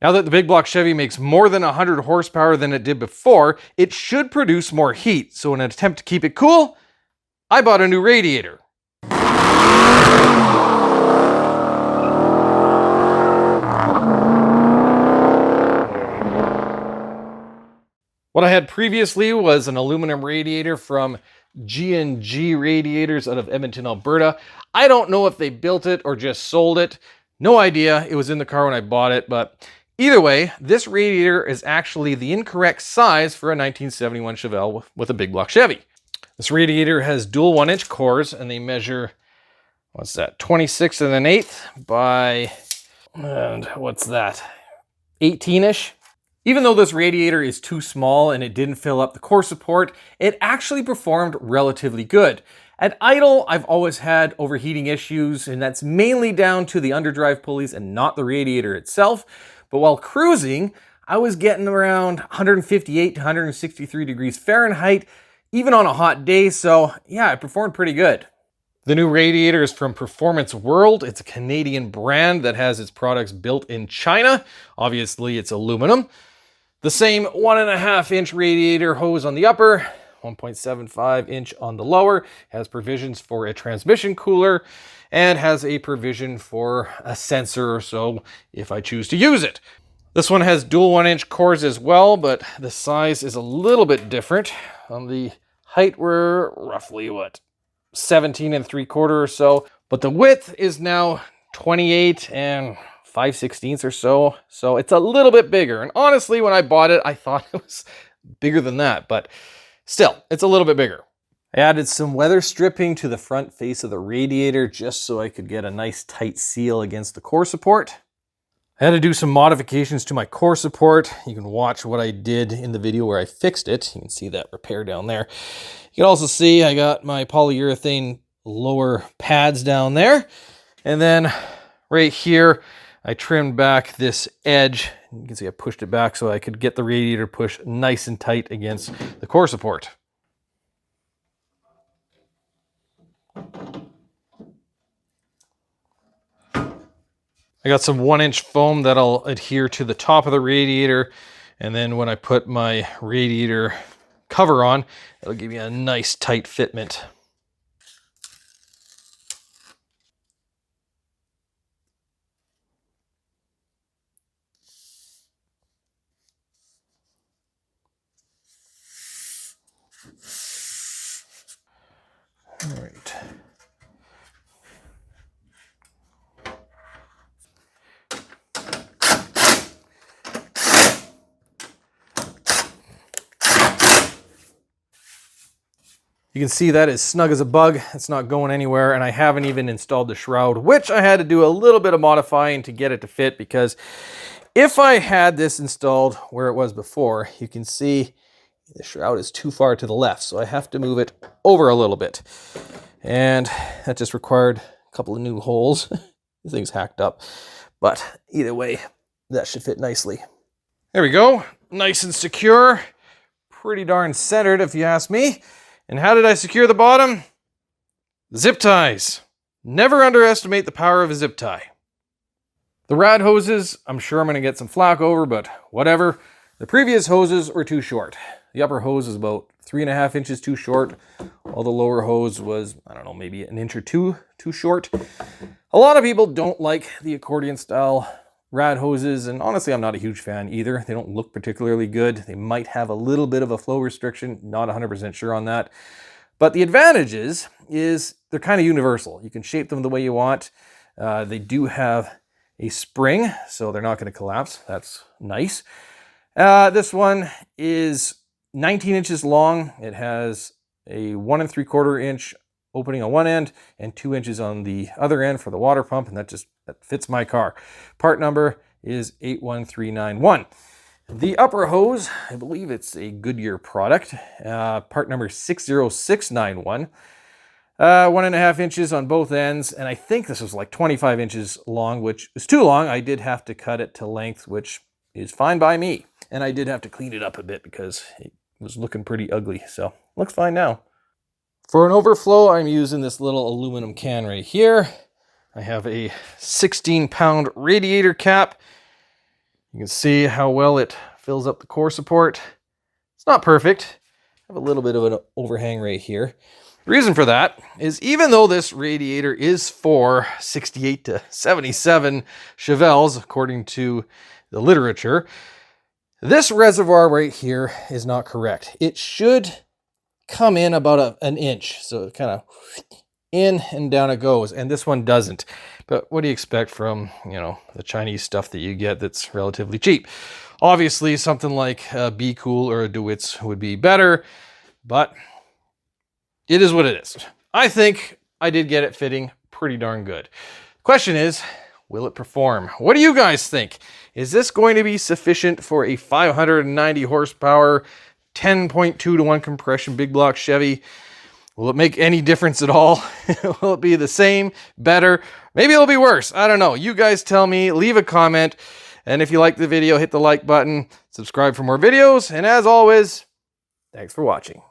Now that the big block Chevy makes more than 100 horsepower than it did before, it should produce more heat. So in an attempt to keep it cool, I bought a new radiator. What I had previously was an aluminum radiator from G&G Radiators out of Edmonton, Alberta. I don't know if they built it or just sold it. No idea. It was in the car when I bought it, but either way, this radiator is actually the incorrect size for a 1971 Chevelle with a big block Chevy. This radiator has dual 1-inch cores, and they measure, what's that, 26 1/8 by, and what's that, 18-ish? Even though this radiator is too small and it didn't fill up the core support, it actually performed relatively good. At idle, I've always had overheating issues, and that's mainly down to the underdrive pulleys and not the radiator itself. But while cruising, I was getting around 158 to 163 degrees Fahrenheit, even on a hot day, so yeah, it performed pretty good. The new radiator is from Performance World. It's a Canadian brand that has its products built in China. Obviously, it's aluminum. The same 1.5-inch radiator hose on the upper, 1.75-inch on the lower, has provisions for a transmission cooler, and has a provision for a sensor or so if I choose to use it. This one has dual 1-inch cores as well, but the size is a little bit different. On the height, we're roughly, 17 3/4 or so, but the width is now 28 5/16 or so, so it's a little bit bigger. And honestly, when I bought it, I thought it was bigger than that, but still, it's a little bit bigger. I added some weather stripping to the front face of the radiator just so I could get a nice tight seal against the core support. I had to do some modifications to my core support. You can watch what I did in the video where I fixed it. You can see that repair down there. You can also see I got my polyurethane lower pads down there. And then right here, I trimmed back this edge. You can see I pushed it back so I could get the radiator pushed nice and tight against the core support. I got some 1-inch foam that'll adhere to the top of the radiator. And then when I put my radiator cover on, it'll give you a nice tight fitment. All right. You can see that is snug as a bug. It's not going anywhere, and I haven't even installed the shroud, which I had to do a little bit of modifying to get it to fit, because if I had this installed where it was before, you can see the shroud is too far to the left, so I have to move it over a little bit. And that just required a couple of new holes. This thing's hacked up, but either way, that should fit nicely. There we go, nice and secure. Pretty darn centered if you ask me. And how did I secure the bottom? Zip ties. Never underestimate the power of a zip tie. The rad hoses, I'm sure I'm going to get some flack over, but whatever. The previous hoses were too short. The upper hose is about 3.5 inches too short, while the lower hose was, I don't know, maybe 1 inch or two too short. A lot of people don't like the accordion style rad hoses, and honestly, I'm not a huge fan either. They don't look particularly good. They might have a little bit of a flow restriction, not 100% sure on that. But the advantage is they're kind of universal. You can shape them the way you want. They do have a spring, so they're not going to collapse. That's nice. This one is 19 inches long. It has a 1 3/4 inch opening on one end and 2 inches on the other end for the water pump, and that fits my car. Part number is 81391. The upper hose, I believe it's a Goodyear product. Part number 60691. 1.5 inches on both ends, and I think this was like 25 inches long, which is too long. I did have to cut it to length, which is fine by me. And I did have to clean it up a bit because it was looking pretty ugly, so looks fine now. For an overflow, I'm using this little aluminum can right here. I have a 16-pound radiator cap. You can see how well it fills up the core support. It's not perfect. I have a little bit of an overhang right here. The reason for that is even though this radiator is for 68 to 77 Chevelles, according to the literature, this reservoir right here is not correct. It should come in about an inch. So it kind of in and down it goes. And this one doesn't. But what do you expect from, the Chinese stuff that you get that's relatively cheap? Obviously, something like a Be Cool or a DeWitt's would be better, but it is what it is. I think I did get it fitting pretty darn good. Question is, will it perform? What do you guys think? Is this going to be sufficient for a 590 horsepower, 10.2 to 1 compression big block Chevy? Will it make any difference at all? Will it be the same, better? Maybe it'll be worse. I don't know. You guys tell me. Leave a comment. And if you like the video, hit the like button. Subscribe for more videos. And as always, thanks for watching.